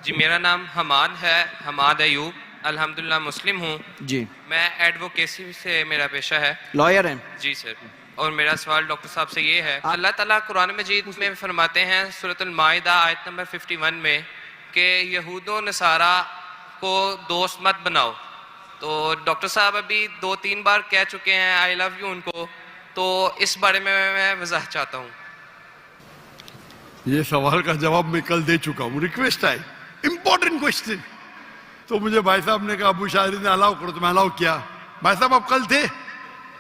جی میرا نام حماد ہے، حماد ایوب، الحمدللہ مسلم ہوں جی، میں ایڈوکیسی سے میرا پیشہ ہے. لائر ہیں. جی سر. اور میرا سوال ڈاکٹر صاحب سے یہ ہے، اللہ تعالیٰ قرآن مجید میں فرماتے ہیں سورۃ المائدہ آیت نمبر 51 میں کہ یہود و نصارہ کو دوست مت بناؤ. تو ڈاکٹر صاحب ابھی 2-3 بار کہہ چکے ہیں آئی لو یو ان کو، تو اس بارے میں میں وضاحت چاہتا ہوں. یہ سوال کا جواب میں کل دے چکا ہوں. ریکویسٹ ہے، امپورٹنٹ کوشچن. تو مجھے بھائی صاحب نے کہا ابو شاہد نے الاؤ کرو، تو میں الاؤ کیا. بھائی صاحب آپ کل تھے؟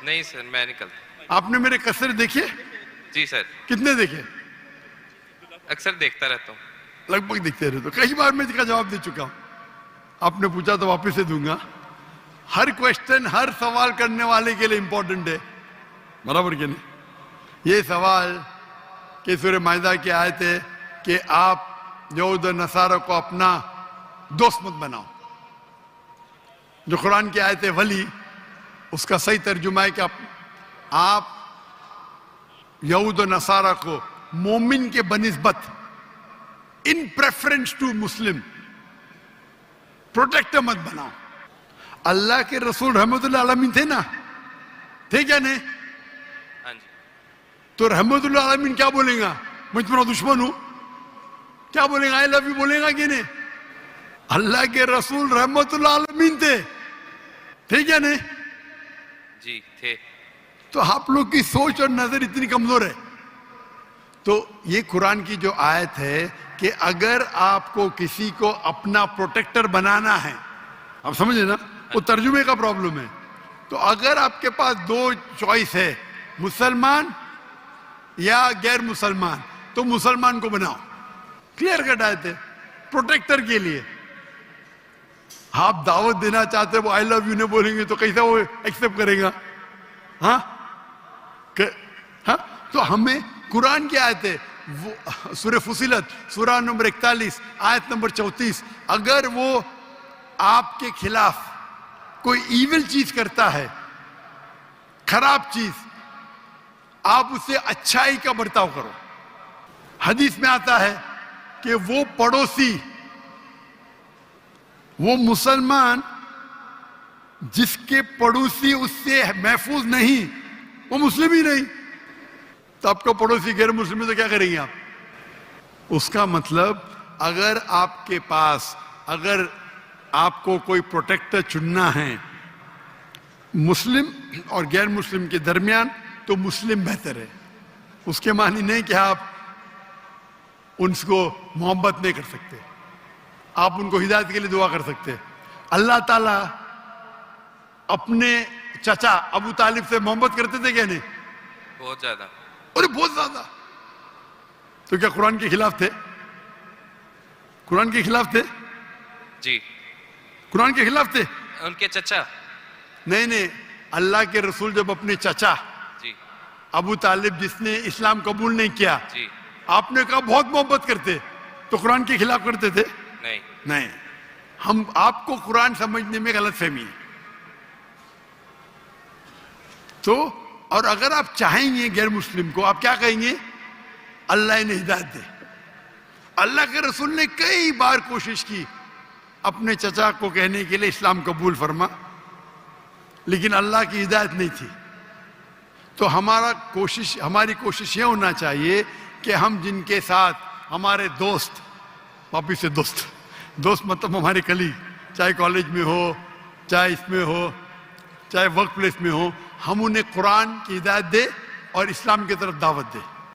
نہیں سر میں نہیں کل. آپ نے میرے قصر دیکھے؟ جی سر کتنے دیکھے؟ اکثر دیکھتا رہتا ہوں. لگ بھگ دیکھتے رہے. تو کئی بار میں اس کا جواب دے چکا ہوں. آپ نے پوچھا تو واپس سے دوں گا. ہر کوشچن ہر سوال کرنے والے کے لیے امپورٹنٹ ہے، برابر کہ نہیں؟ یہ سوال کہ سورہ مائدہ کی آیت ہے کہ آپ یہود و نصارہ کو اپنا دوست مت بناؤ. جو قرآن کی آیت ہے ولی، اس کا صحیح ترجمہ ہے کہ آپ یہود و نصارہ کو مومن کے بنسبت ان پریفرنس ٹو مسلم پروٹیکٹر مت بناؤ. اللہ کے رسول رحمت اللہ عالمین تھے نا، تھے کیا نہیں؟ ہاں جی. تو رحمت اللہ عالمین کیا بولیں گا؟ میں تمہارا دشمن ہوں؟ کیا بولیں گا؟ آئی لو یو بولیں گا کہ نہیں؟ اللہ کے رسول رحمت اللہ عالمین تھے کیا نہیں؟ جی تھے. تو آپ لوگ کی سوچ اور نظر اتنی کمزور ہے. تو یہ قرآن کی جو آیت ہے کہ اگر آپ کو کسی کو اپنا پروٹیکٹر بنانا ہے، آپ سمجھے نا، وہ ترجمے کا پرابلم ہے. تو اگر آپ کے پاس 2 چوائس ہے، مسلمان یا غیر مسلمان، تو مسلمان کو بناؤ. کلیئر کٹ آیت ہے پروٹیکٹر کے لیے. آپ دعوت دینا چاہتے وہ آئی لو یو نے بولیں گے تو کیسے وہ ایکسپٹ کرے گا؟ ہاں تو ہمیں قرآن کی آیت ہے سورہ فصلت سورہ نمبر 41 آیت نمبر 34، اگر وہ آپ کے خلاف کوئی ایول چیز کرتا ہے، خراب چیز، آپ اس سے اچھائی کا برتاؤ کرو. حدیث میں آتا ہے کہ وہ پڑوسی، وہ مسلمان جس کے پڑوسی اس سے محفوظ نہیں، وہ مسلم ہی نہیں. تو آپ کا پڑوسی غیر مسلم ہے تو کیا کریں گے آپ؟ اس کا مطلب اگر آپ کے پاس، اگر آپ کو کوئی پروٹیکٹر چننا ہے مسلم اور غیر مسلم کے درمیان، تو مسلم بہتر ہے. اس کے معنی نہیں کہ آپ ان کو محبت نہیں کر سکتے، آپ ان کو ہدایت کے لیے دعا کر سکتے. اللہ تعالیٰ اپنے چچا ابو طالب سے محبت کرتے تھے کیا نہیں؟ بہت زیادہ. ارے بہت زیادہ. تو کیا قرآن کے خلاف تھے؟ قرآن کے خلاف تھے؟ جی. قرآن کے خلاف تھے؟ ان کے چچا؟ نہیں. اللہ کے رسول جب اپنے چچا جی ابو طالب جس نے اسلام قبول نہیں کیا، جی آپ نے کہا بہت محبت کرتے، تو قرآن کے خلاف کرتے تھے؟ نہیں. ہم آپ کو قرآن سمجھنے میں غلط فہمی ہے. تو اور اگر آپ چاہیں گے غیر مسلم کو، آپ کیا کہیں گے؟ اللہ انہیں ہدایت دے. اللہ کے رسول نے کئی بار کوشش کی اپنے چچا کو کہنے کے لیے اسلام قبول فرما، لیکن اللہ کی ہدایت نہیں تھی. تو ہماری کوشش یہ ہونا چاہیے کہ ہم جن کے ساتھ ہمارے دوست، واپس سے دوست مطلب ہمارے کلیگ، چاہے کالج میں ہو، چاہے اس میں ہو، چاہے ورک پلیس میں ہو، ہم انہیں قرآن کی ہدایت دے اور اسلام کی طرف دعوت دے.